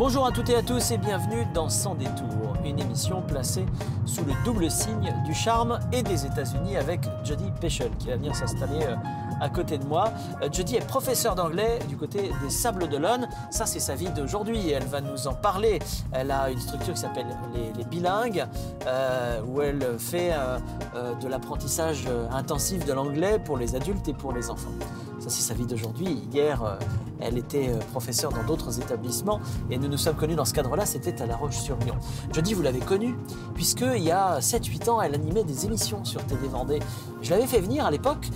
Bonjour à toutes et à tous et bienvenue dans Sans Détour, une émission placée sous le double signe du charme et des États-Unis avec Jody Peschel qui va venir s'installer à côté de moi. Jody est professeure d'anglais du côté des Sables d'Olonne. Ça, c'est sa vie d'aujourd'hui. Elle va nous en parler. Elle a une structure qui s'appelle les bilingues, où elle fait de l'apprentissage intensif de l'anglais pour les adultes et pour les enfants. Ça, c'est sa vie d'aujourd'hui. Hier, elle était professeure dans d'autres établissements et nous nous sommes connus dans ce cadre-là, c'était à La Roche-sur-Yon. Jody, vous l'avez connue, puisqu'il y a 7-8 ans, elle animait des émissions sur TD Vendée. Je l'avais fait venir à l'époque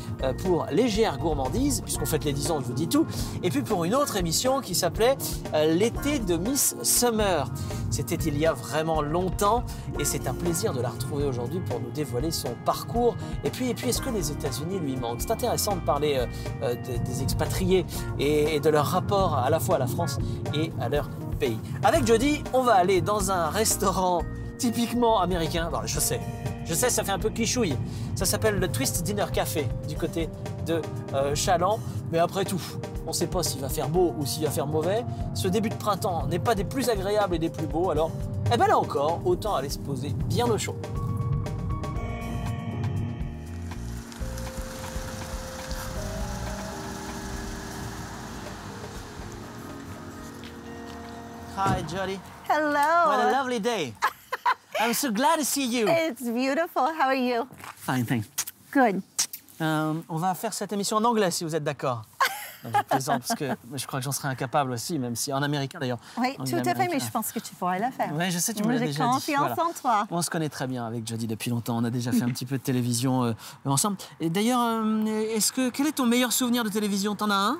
pour Légère Gourmandise, puisqu'on fête les 10 ans, je vous dis tout, et puis pour une autre émission qui s'appelait L'été de Miss Summer. C'était il y a vraiment longtemps et c'est un plaisir de la retrouver aujourd'hui pour nous dévoiler son parcours. Et puis est-ce que les États-Unis lui manquent? C'est intéressant de parler des expatriés et de leur rapport à la fois à la France et à leur pays. Avec Jody, on va aller dans un restaurant typiquement américain. Bon, je sais, ça fait un peu clichouille. Ça s'appelle le Twist Dinner Café du côté de Chaland. Mais après tout, on ne sait pas s'il va faire beau ou s'il va faire mauvais. Ce début de printemps n'est pas des plus agréables et des plus beaux. Alors, eh ben là encore, autant aller se poser bien au chaud. Hi, Jody. Hello. What a lovely day. I'm so glad to see you. It's beautiful. How are you? Fine, thanks. Good. On va faire cette émission en anglais, si vous êtes d'accord. Je plaisante, parce que je crois que j'en serais incapable aussi, même si en américain d'ailleurs. Oui, tout à fait, mais je pense que tu pourrais la faire. Oui, je sais, tu me l'as déjà dit. J'ai confiance en toi. On se connaît très bien avec Jody depuis longtemps. On a déjà fait un petit peu de télévision ensemble. Et d'ailleurs, quel est ton meilleur souvenir de télévision? T'en as un?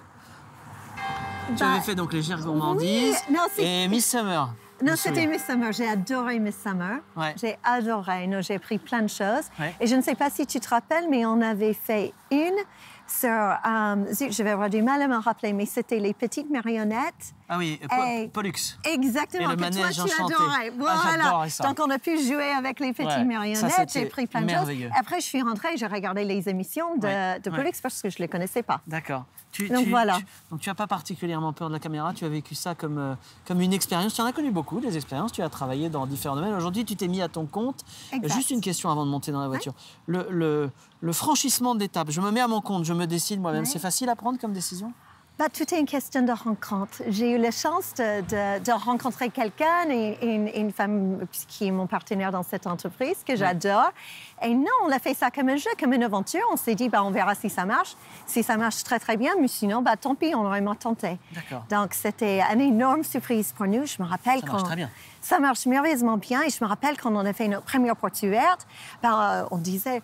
Tu avais fait donc Légère Gourmandise et Miss Summer. Non, c'était Miss Summer. J'ai adoré Miss Summer. Ouais. J'ai adoré. J'ai appris plein de choses. Ouais. Et je ne sais pas si tu te rappelles, mais on avait fait une sur... je vais avoir du mal à me rappeler, mais c'était les petites marionnettes. Ah oui, Pollux. Exactement, et le manège que toi, tu enchanté. adorais. Voilà. Ah, j'adorais ça. Donc, on a pu jouer avec les petites marionnettes. J'ai pris plein de choses. Après, je suis rentrée et j'ai regardé les émissions de Pollux parce que je ne les connaissais pas. D'accord. Donc, voilà. Donc, tu n'as pas particulièrement peur de la caméra. Tu as vécu ça comme une expérience. Tu en as connu beaucoup, des expériences. Tu as travaillé dans différents domaines. Aujourd'hui, tu t'es mis à ton compte. Exact. Juste une question avant de monter dans la voiture. Le franchissement d'étape, je me mets à mon compte, je me décide moi-même. C'est facile à prendre comme décision? Tout est une question de rencontre. J'ai eu la chance de rencontrer quelqu'un, une femme qui est mon partenaire dans cette entreprise, que j'adore. Et non, on a fait ça comme un jeu, comme une aventure. On s'est dit, on verra si ça marche. Si ça marche très, très bien, mais sinon, tant pis, on aurait moins tenté. Donc, c'était une énorme surprise pour nous. Je me rappelle ça marche très bien. Ça marche merveilleusement bien. Et je me rappelle quand on a fait notre première porte ouverte, on disait,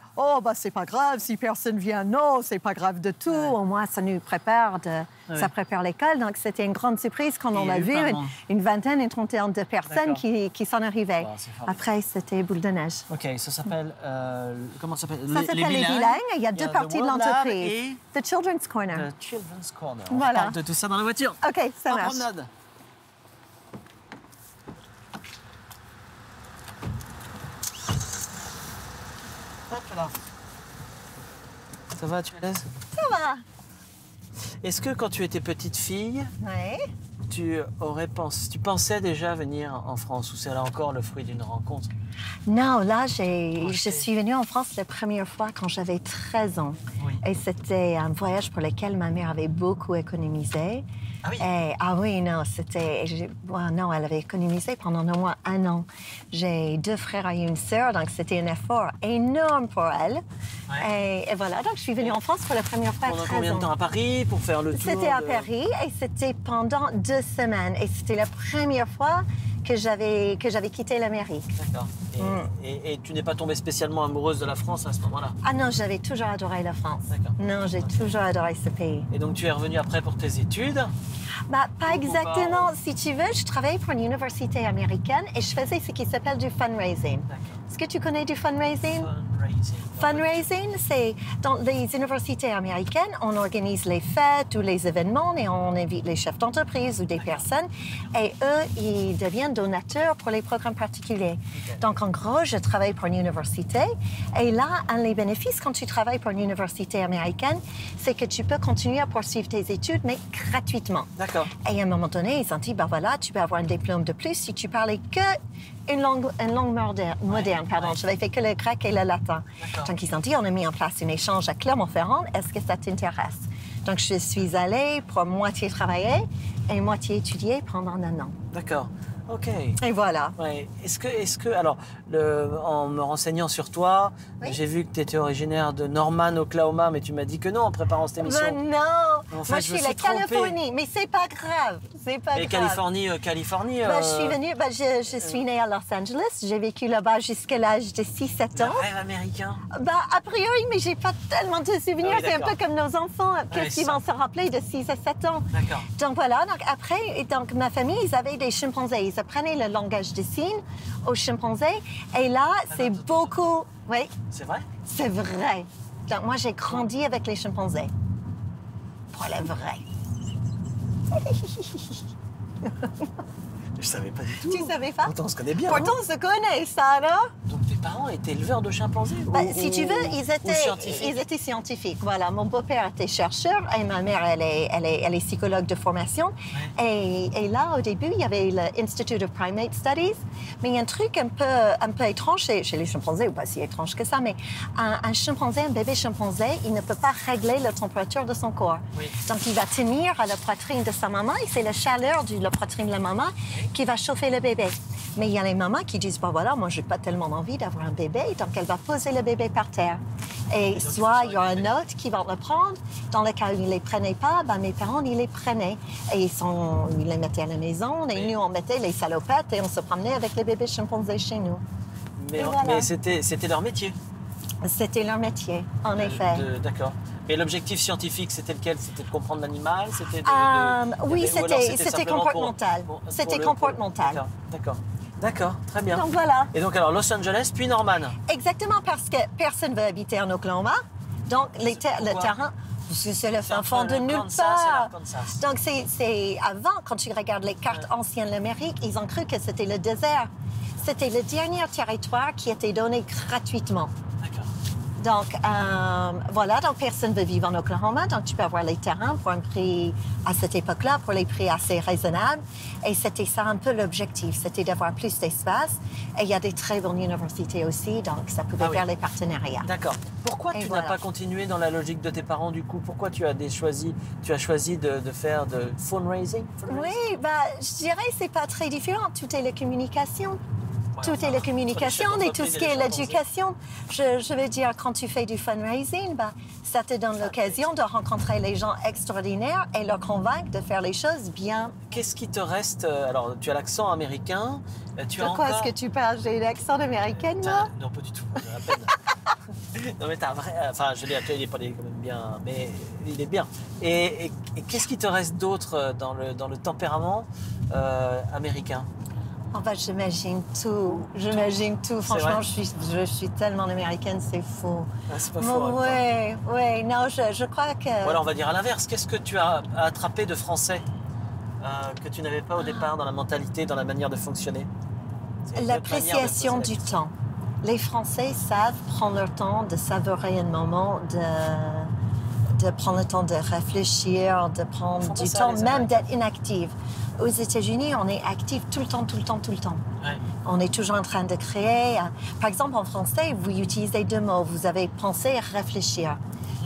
c'est pas grave si personne vient. Non, c'est pas grave de tout. Au moins, ça nous prépare ça prépare l'école. Donc, c'était une grande surprise quand on a vu une vingtaine, une trentaine de personnes qui s'en arrivaient. Après, c'était boule de neige. OK, ça s'appelle... comment ça s'appelle? Ça s'appelle les bilingues. Il y a deux parties de l'entreprise. The Children's Corner. The Children's Corner. Voilà. On parle de tout ça dans la voiture. OK, ça marche. Promenade. Hop là. Ça va, tu es à l'aise? Ça va. Est-ce que quand tu étais petite fille, tu pensais déjà venir en France ou c'est là encore le fruit d'une rencontre? Non, là, je suis venue en France la première fois quand j'avais 13 ans. Oui. Et c'était un voyage pour lequel ma mère avait beaucoup économisé. Ah oui? Non, c'était... non, elle avait économisé pendant au moins 1 an. J'ai 2 frères et une sœur, donc c'était un effort énorme pour elle. Ouais. Et voilà, donc je suis venue en France pour la première fois à 13 ans. Pendant combien de temps? À Paris pour faire le tour? C'était à Paris et c'était pendant 2 semaines. Et c'était la première fois que j'avais quitté l'Amérique. D'accord. Et tu n'es pas tombée spécialement amoureuse de la France à ce moment-là? Ah non, j'avais toujours adoré la France. D'accord. Non, j'ai toujours adoré ce pays. Et donc tu es revenue après pour tes études? Pas exactement. Si tu veux, je travaillais pour une université américaine et je faisais ce qui s'appelle du fundraising. Est-ce que tu connais du fundraising? Fundraising. Fundraising, c'est dans les universités américaines, on organise les fêtes ou les événements et on invite les chefs d'entreprise ou des personnes et eux, ils deviennent donateurs pour les programmes particuliers. Okay. Donc, en gros, je travaille pour une université et là, un des bénéfices quand tu travailles pour une université américaine, c'est que tu peux continuer à poursuivre tes études, mais gratuitement. D'accord. Et à un moment donné, ils ont dit, ben voilà, tu peux avoir un diplôme de plus si tu parlais que une langue moderne, pardon. Ouais. Je n'avais fait que le grec et le latin. Donc, ils ont dit, on a mis en place un échange à Clermont-Ferrand. Est-ce que ça t'intéresse? Donc, je suis allée pour moitié travailler et moitié étudier pendant 1 an. D'accord. OK. Et voilà. Ouais. Est-ce que, alors, en me renseignant sur toi, Oui. j'ai vu que tu étais originaire de Norman, Oklahoma, mais tu m'as dit que non en préparant cette émission. Ben non! En fait, Moi, je je me suis suis la trompée. Californie, mais c'est pas grave. C'est pas Et grave. Californie. Ben, je suis venue, ben, je suis née à Los Angeles. J'ai vécu là-bas jusqu'à l'âge de 6-7 ans. Rêve américain. Ben, a priori, mais j'ai pas tellement de souvenirs. Ah oui, c'est un d'accord. peu comme nos enfants. Qu'est-ce qu'ils ça. vont se rappeler de 6 à 7 ans? D'accord. Donc voilà, donc après, donc ma famille, ils avaient des chimpanzés. Ils apprenaient le langage des signes aux chimpanzés. Et là, c'est attends, beaucoup... Oui, C'est vrai? c'est vrai. Donc moi, j'ai grandi avec les chimpanzés. Pour le vrai. Je savais pas du tout. Tu savais pas? Pourtant, on se connaît bien. Pourtant, on se connaît, ça, non? Donc, tes parents étaient éleveurs de chimpanzés? Ben, si tu veux, ils scientifiques. étaient scientifiques. Voilà, mon beau-père était chercheur et ma mère, elle est psychologue de formation. Ouais. Et là, au début, il y avait l'Institute of Primate Studies. Mais il y a un truc un peu étrange chez les chimpanzés, ou pas si étrange que ça, mais un chimpanzé, un bébé chimpanzé, il ne peut pas régler la température de son corps. Oui. Donc, il va tenir à la poitrine de sa maman et c'est la chaleur de la poitrine de la maman qui va chauffer le bébé. Mais il y a les mamans qui disent, ben voilà, moi, j'ai pas tellement envie d'avoir un bébé, donc elle va poser le bébé par terre. Et soit il y a un autre qui va le prendre. Dans le cas où ils ne les prenaient pas, ben, mes parents, ils les prenaient. Et ils les mettaient à la maison. Et Oui. nous, on mettait les salopettes et on se promenait avec les bébés chimpanzés chez nous. Mais, Et voilà. mais c'était leur métier. C'était leur métier, en effet. D'accord. Et l'objectif scientifique, c'était lequel? C'était de comprendre l'animal? C'était Oui, ou alors c'était simplement comportemental. C'était comportemental. D'accord, très bien. Donc voilà. Et donc alors Los Angeles, puis Norman. Exactement parce que personne ne veut habiter en Oklahoma. Donc le terrain, parce que c'est le fin fond de nulle C'est part. l'Arkansas. Donc c'est avant, quand tu regardes les cartes anciennes de l'Amérique, ils ont cru que c'était le désert. C'était le dernier territoire qui était donné gratuitement. D'accord. Donc, voilà, donc personne ne veut vivre en Oklahoma, donc tu peux avoir les terrains pour un prix, à cette époque-là, pour les prix assez raisonnables. Et c'était ça un peu l'objectif, c'était d'avoir plus d'espace. Et il y a des très bonnes universités aussi, donc ça pouvait faire les partenariats. D'accord. Pourquoi Et tu voilà. n'as pas continué dans la logique de tes parents du coup? Pourquoi tu as choisi de faire de fundraising? Oui, bah, je dirais que c'est pas très différent, tout est la communication. Tout est la communication et tout ce qui est l'éducation. Je veux dire, quand tu fais du fundraising, ben, ça te donne l'occasion de rencontrer les gens extraordinaires et leur convaincre de faire les choses bien. Qu'est-ce qui te reste? Alors, tu as l'accent américain. Tu De as quoi encore... est-ce que tu parles? J'ai l'accent américaine, moi? Non, pas du tout. À peine. Non, mais t'as un vrai... Enfin, je l'ai appelé, il est pas quand même bien, mais il est bien. Et qu'est-ce qui te reste d'autre dans le tempérament américain? Enfin, j'imagine tout. J'imagine tout. Franchement, je suis tellement américaine, c'est fou. Ah, c'est pas faux. Oui. Non, je crois que... Voilà, on va dire à l'inverse. Qu'est-ce que tu as attrapé de français que tu n'avais pas au départ dans la mentalité, dans la manière de fonctionner? L'appréciation du temps. Les Français savent prendre leur temps de savourer un moment, de prendre le temps de réfléchir, de prendre du temps, même d'être inactive. Aux États-Unis, on est actif tout le temps. Ouais. On est toujours en train de créer. Par exemple, en français, vous utilisez 2 mots. Vous avez pensé et réfléchir.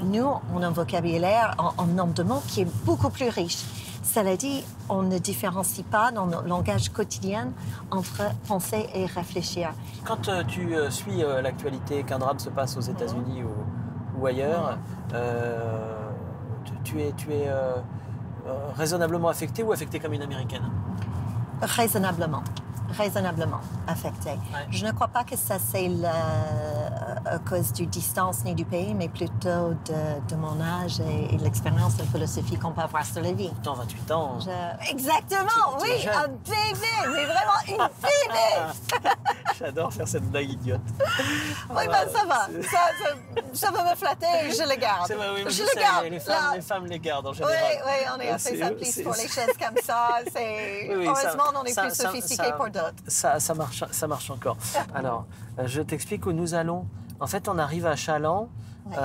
Nous, on a un vocabulaire, un nombre de mots qui est beaucoup plus riche. Cela dit, on ne différencie pas dans notre langage quotidien entre penser et réfléchir. Quand tu suis l'actualité, qu'un drame se passe aux États-Unis ou ailleurs, tu es raisonnablement affectée ou affectée comme une Américaine? Raisonnablement affecté. Ouais. Je ne crois pas que ça c'est à cause du distance ni du pays, mais plutôt de mon âge et de l'expérience de la philosophie qu'on peut avoir sur la vie. Pourtant, 28 ans. Exactement, Tu es oui, jeune. un bébé, mais vraiment une bébé. J'adore faire cette blague idiote. Oui, ben ça va. Ça va me flatter et je le garde. C'est vrai, oui, je le garde. Les femmes les gardent en général. Oui, on est assez simpliste pour les choses comme ça. Heureusement, on est plus sophistiqués pour d'autres. Ça marche encore. Alors, je t'explique où nous allons. En fait, on arrive à Chaland. Ouais.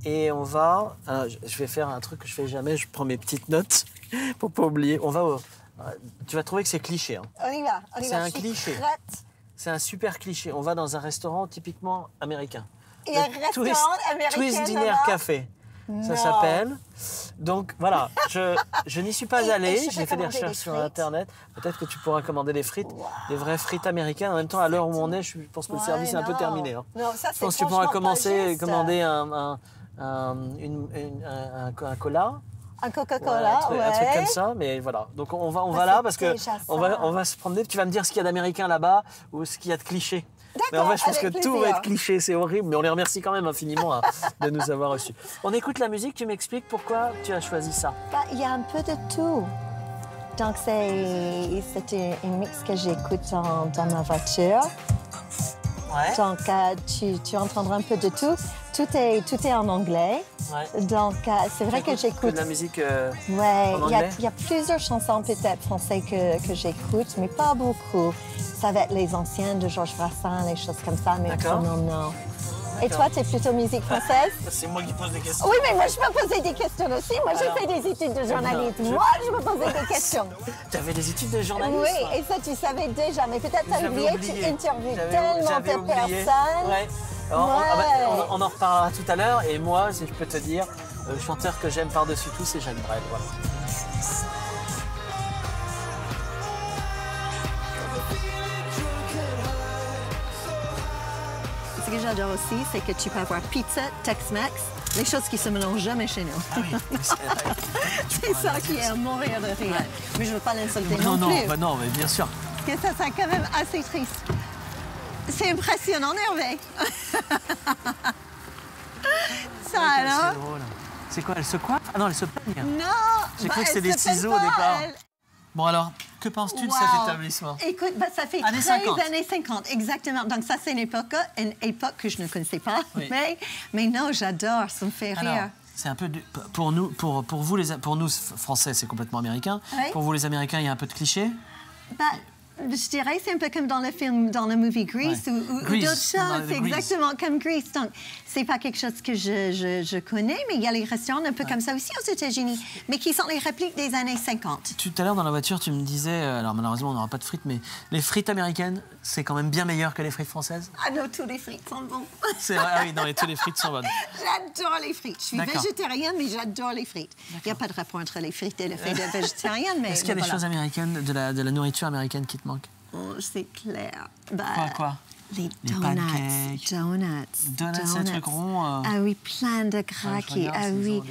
Et on va... je vais faire un truc que je fais jamais. Je prends mes petites notes pour pas oublier. On va tu vas trouver que c'est cliché. Hein. On y va. C'est un cliché. C'est un super cliché. On va dans un restaurant typiquement américain. Et un restaurant américain. Twist Dinner Café. Ça s'appelle. Donc voilà, je n'y suis pas allée. J'ai fait des recherches sur Internet. Peut-être que tu pourras commander des frites, des vraies frites américaines. En même temps, à l'heure où on est, je pense que le service est un peu terminé. Hein. Non, ça, je pense que tu pourras commander un cola. Un Coca-Cola, un truc comme ça, mais voilà. Donc on va là parce que on va se promener. Tu vas me dire ce qu'il y a d'américain là-bas ou ce qu'il y a de cliché. Mais en fait, je pense que tout va être cliché, c'est horrible, mais on les remercie quand même infiniment de nous avoir reçus. On écoute la musique, tu m'expliques pourquoi tu as choisi ça. Il y a un peu de tout. Donc c'est un mix que j'écoute dans ma voiture. Ouais. Donc tu entendras un peu de tout. Tout est en anglais. Ouais. Donc c'est vrai que j'écoute. De la musique en anglais. Il y a plusieurs chansons peut-être françaises que j'écoute, mais pas beaucoup. Ça va être les anciennes de Georges Brassens, les choses comme ça, mais non. Et toi, tu es plutôt musique française? C'est moi qui pose des questions. Oui, mais moi, je me posais des questions aussi. Moi, j'ai fait des études de journalisme. Moi, je me posais des questions. Tu avais des études de journalisme? Oui, et ça, tu savais déjà. Mais peut-être tu as oublié, tu interviews tellement de personnes. Ouais. On en reparlera tout à l'heure. Et moi, si je peux te dire, le chanteur que j'aime par-dessus tout, c'est Jacques Brel. Voilà. Ce que j'adore aussi, c'est que tu peux avoir pizza, Tex-Mex, les choses qui se mélangent jamais chez nous. Ah oui, c'est ça qui est à mourir de rire. Mais je ne veux pas l'insulter non plus. Non, mais bien sûr. Parce que ça, c'est quand même assez triste. C'est impressionnant, Hervé. Ça, alors? C'est drôle. C'est quoi, elle se coiffe? Ah non, elle se peigne. Non. J'ai cru que c'était des ciseaux au départ. Bon alors, que penses-tu de cet établissement? Écoute, ça fait années 13 années 50, exactement. Donc ça, c'est une époque que je ne connaissais pas. Oui. Mais non, j'adore, ça me fait rire. C'est un peu pour nous, pour nous Français, c'est complètement américain. Oui. Pour vous les Américains, il y a un peu de cliché. Je dirais, c'est un peu comme dans le film, dans le movie Grease ou d'autres choses. C'est exactement comme Grease. Donc, c'est pas quelque chose que je connais, mais il y a les restaurants un peu comme ça aussi aux États-Unis, mais qui sont les répliques des années 50. Tout à l'heure, dans la voiture, tu me disais, alors malheureusement, on n'aura pas de frites, mais les frites américaines, c'est quand même bien meilleur que les frites françaises? Ah non, tous les frites sont bons. C'est vrai, ah oui, non, mais tous les frites sont bonnes. J'adore les frites. Je suis végétarienne, mais j'adore les frites. Il n'y a pas de rapport entre les frites et le fait d'être végétarienne, mais... Est-ce qu'il y a des choses américaines, de la nourriture américaine qui te manquent? Oh, c'est clair. Quoi? Les pancakes. Donuts, c'est un truc rond. Ah oui, plein de craquis. Ah oui.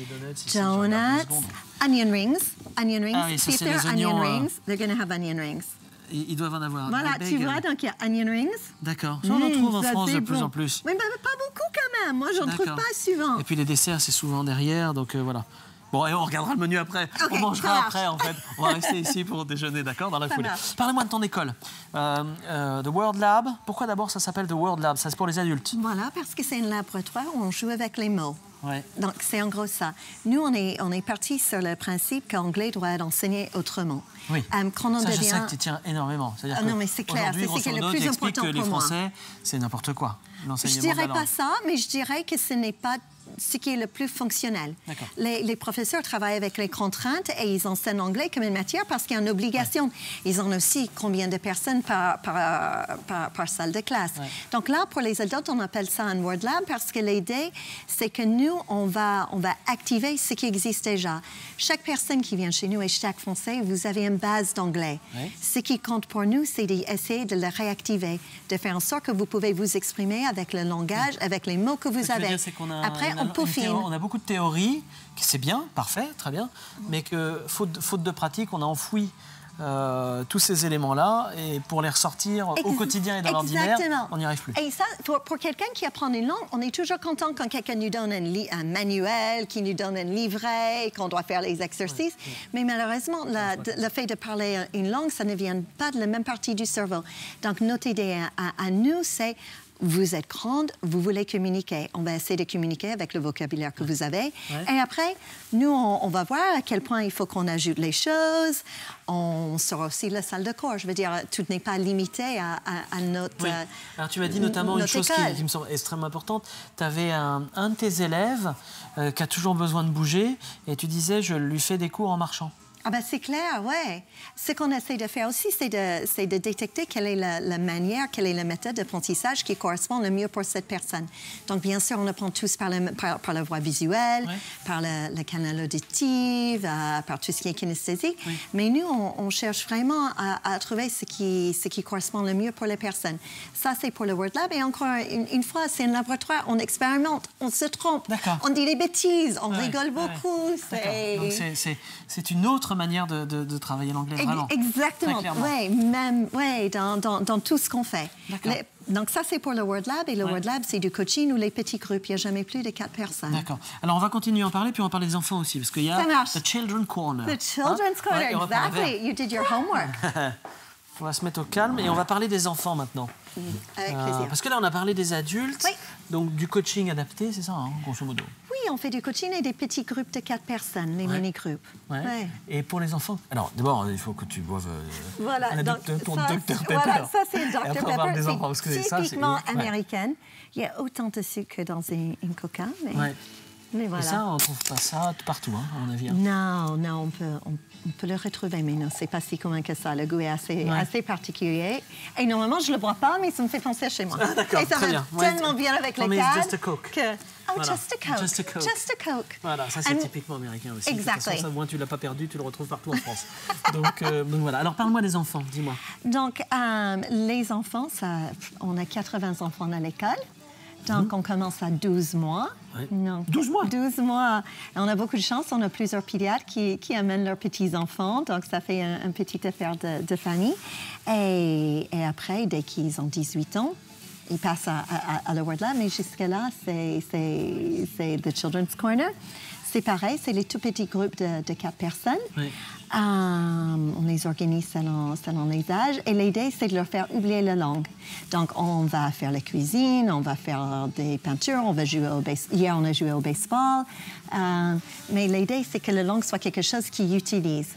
Donuts. Onion rings. Onion rings. Ah oui, ça, c'est les oignons. Onion rings. They're going to have onion rings. Ils doivent en avoir. Voilà, tu vois, donc il y a onion rings. D'accord. Ça, on en trouve en France de plus en plus. Mais pas beaucoup quand même. Moi, j'en trouve pas souvent. Et puis les desserts, c'est souvent derrière, donc voilà. Bon, et on regardera le menu après. On mangera après, en fait. On va rester ici pour déjeuner, d'accord, dans la foulée. Parlez-moi de ton école. The World Lab. Pourquoi d'abord ça s'appelle The World Lab? Ça, c'est pour les adultes. Voilà, parce que c'est un laboratoire où on joue avec les mots. Ouais. Donc, c'est en gros ça. Nous, on est parti sur le principe qu'anglais doit être enseigné autrement. Oui. Je sais que tu tiens énormément. Non, mais c'est clair. C'est ce qui est le plus important pour moi. Que les Français, c'est n'importe quoi. Je dirais pas ça, mais je dirais que ce n'est pas ce qui est le plus fonctionnel. Les professeurs travaillent avec les contraintes et ils enseignent l'anglais comme une matière parce qu'il y a une obligation. Ouais. Ils ont aussi combien de personnes par salle de classe. Ouais. Donc là, pour les adultes, on appelle ça un Word Lab parce que l'idée, c'est que nous, on va activer ce qui existe déjà. Chaque personne qui vient chez nous et chaque Français, vous avez une base d'anglais. Ouais. Ce qui compte pour nous, c'est d'essayer de le réactiver, de faire en sorte que vous pouvez vous exprimer avec le langage, avec les mots que vous avez. Après, on peaufine. On a beaucoup de théories, c'est bien, parfait, très bien, mais que faute de pratique, on a enfoui tous ces éléments-là et pour les ressortir au quotidien et dans l'ordinaire, on n'y arrive plus. Et ça, pour quelqu'un qui apprend une langue, on est toujours content quand quelqu'un nous donne un manuel, qui nous donne un livret, qu'on doit faire les exercices. Mais malheureusement, le fait de parler une langue, ça ne vient pas de la même partie du cerveau. Donc, notre idée à nous, c'est... Vous êtes grande, vous voulez communiquer. On va essayer de communiquer avec le vocabulaire que vous avez. Et après, nous, on va voir à quel point il faut qu'on ajoute les choses. On sera aussi la salle de cours. Je veux dire, tout n'est pas limité à notre... Oui. Alors, tu m'as dit notamment une chose qui me semble extrêmement importante. Tu avais un de tes élèves qui a toujours besoin de bouger et tu disais, je lui fais des cours en marchant. Ah ben c'est clair, oui. Ce qu'on essaie de faire aussi, c'est de détecter quelle est la manière, quelle est la méthode d'apprentissage qui correspond le mieux pour cette personne. Donc, bien sûr, on apprend tous par la voie visuelle, par le canal auditif, par tout ce qui est kinesthésique. Mais nous, on cherche vraiment à trouver ce qui correspond le mieux pour les personnes. Ça, c'est pour le Word Lab. Et encore une fois, c'est un laboratoire. On expérimente, on se trompe, on dit des bêtises, on rigole beaucoup. Donc, c'est une autre manière de travailler l'anglais, vraiment. Exactement, oui, même dans tout ce qu'on fait. Donc ça, c'est pour le Word Lab. Et le Word Lab, c'est du coaching ou les petits groupes. Il n'y a jamais plus de 4 personnes. D'accord. Alors, on va continuer à en parler, puis on va parler des enfants aussi, parce qu'il y a The Children's Corner. The Children's Corner, exactly. You did your homework. On va se mettre au calme et on va parler des enfants maintenant. Avec plaisir. Parce que là, on a parlé des adultes, donc du coaching adapté, c'est ça, hein, grosso modo. Oui, on fait du coaching et des petits groupes de 4 personnes, les mini-groupes. Et pour les enfants? Alors, d'abord, il faut que tu boives ton Dr Pepper. Voilà, ça, c'est Dr Pepper. C'est typiquement américaine. Il y a autant de sucre que dans une Coca, mais voilà. Et ça, on ne trouve pas ça partout, hein, à mon avis. Non, on peut le retrouver, mais non, c'est pas si commun que ça. Le goût est assez particulier. Et normalement, je le bois pas, mais ça me fait penser chez moi. Ah, d'accord, et ça va tellement bien avec les cannes. Just a Coke. Just a Coke. Just a Coke. Just a Coke. Voilà, ça c'est typiquement américain aussi. Exactly. De toute façon, ça, moins tu l'as pas perdu, tu le retrouves partout en France. donc voilà. Alors parle-moi des enfants, dis-moi. Donc les enfants, on a 80 enfants à l'école. Donc, on commence à 12 mois. Non. 12 mois? 12 mois. On a beaucoup de chance. On a plusieurs pédiatres qui amènent leurs petits-enfants. Donc, ça fait une petite affaire de famille. Et après, dès qu'ils ont 18 ans, ils passent à la Word Lab. Mais jusque-là, c'est The Children's Corner. C'est pareil, c'est les tout petits groupes de 4 personnes. On les organise selon les âges. Et l'idée, c'est de leur faire oublier la langue. Donc, on va faire la cuisine, on va faire des peintures, on va jouer au baseball. Hier, on a joué au baseball. Mais l'idée, c'est que la langue soit quelque chose qu'ils utilisent.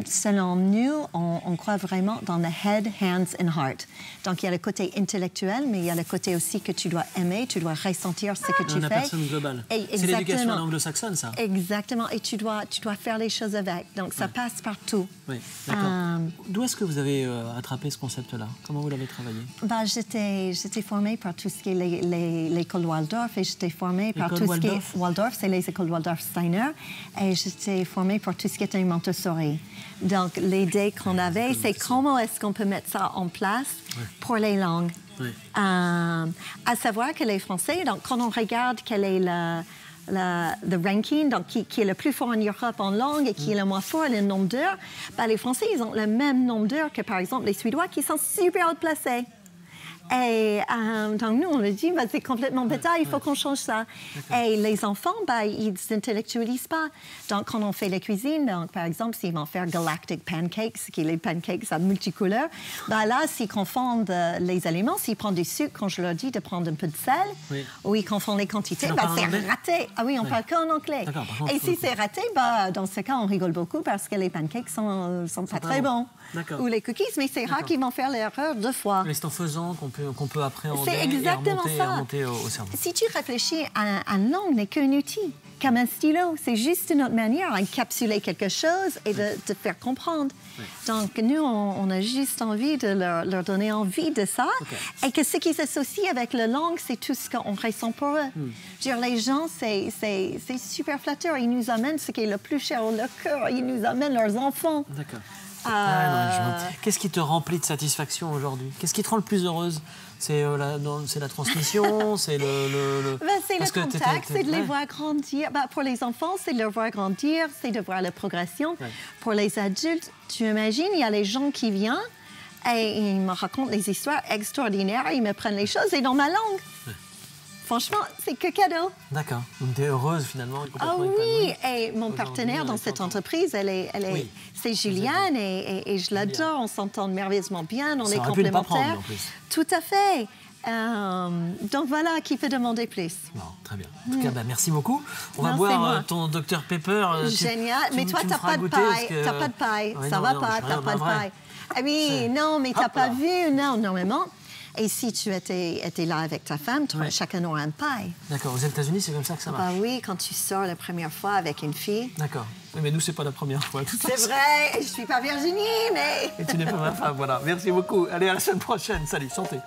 Selon nous, on croit vraiment dans le head, hands and heart. Donc, il y a le côté intellectuel, mais il y a le côté aussi que tu dois aimer, tu dois ressentir ce que tu fais. La personne globale. C'est l'éducation anglo-saxonne, ça. Exactement. Et tu dois faire les choses avec. Donc, ça passe partout. Oui, d'accord. D'où est-ce que vous avez attrapé ce concept-là? Comment vous l'avez travaillé? J'étais formée par tout ce qui est l'école Waldorf et j'étais formée par tout ce qui est... Waldorf, c'est les écoles Waldorf-Steiner. Et j'étais formée par tout ce qui était Montessori. Donc, l'idée qu'on avait, c'est comment est-ce qu'on peut mettre ça en place pour les langues. À savoir que les Français, donc, quand on regarde quel est le ranking, donc qui est le plus fort en Europe en langue et qui est le moins fort, le nombre d'heures, les Français, ils ont le même nombre d'heures que, par exemple, les Suédois qui sont super haut placés. Et donc, nous, on a dit, c'est complètement bêta, il faut qu'on change ça. Et les enfants, ils ne s'intellectualisent pas. Donc, quand on fait la cuisine, donc, par exemple, s'ils vont faire galactic pancakes, qui est les pancakes à multicouleurs, là, s'ils confondent les aliments, s'ils prennent du sucre, quand je leur dis de prendre un peu de sel, ou ils confondent les quantités, c'est raté. Ah oui, on parle qu'en anglais. Et si c'est raté, dans ce cas, on rigole beaucoup parce que les pancakes sont pas très bons. Ou les cookies, mais c'est rare qu'ils vont faire l'erreur 2 fois. Mais c'est en faisant qu'on peut appréhender et remonter au cerveau. Si tu réfléchis, une langue n'est qu'un outil, comme un stylo. C'est juste une autre manière d'encapsuler quelque chose et de faire comprendre. Donc, nous, on a juste envie de leur donner envie de ça. Et que ce qui s'associe avec la langue, c'est tout ce qu'on ressent pour eux. Je veux dire, les gens, c'est super flatteur. Ils nous amènent ce qui est le plus cher au leur cœur. Ils nous amènent leurs enfants. D'accord. Qu'est-ce qui te remplit de satisfaction aujourd'hui? Qu'est-ce qui te rend le plus heureuse C'est la transmission, c'est le... Ben, c'est le contact, c'est de les voir grandir. Ben, pour les enfants, c'est de les voir grandir, c'est de voir la progression. Ouais. Pour les adultes, tu imagines, il y a les gens qui viennent et ils me racontent des histoires extraordinaires, ils me prennent les choses et dans ma langue. Ouais. Franchement, c'est que cadeau. D'accord. Donc, tu es heureuse, finalement. Ah oui, et mon partenaire dans cette entreprise, oui. C'est Juliane, et je l'adore. On s'entend merveilleusement bien, on est complémentaires. Tout à fait. Donc voilà, qui peut demander plus? Bon, très bien. En tout cas, merci beaucoup. On va boire ton Dr Pepper. Génial. Mais toi, tu n'as pas de paille. Tu n'as pas de paille. Ça va pas, tu n'as pas de paille. Ah oui, non, mais tu n'as pas vu, non, normalement. Et si tu étais là avec ta femme, chacun aura une paille. D'accord. Aux États-Unis, c'est comme ça que ça marche? Bah oui, quand tu sors la première fois avec une fille. D'accord. Oui, mais nous, c'est pas la première fois. C'est vrai. Je suis pas Virginie, mais... Et tu n'es pas ma femme, voilà. Merci beaucoup. Allez, à la semaine prochaine. Salut, santé.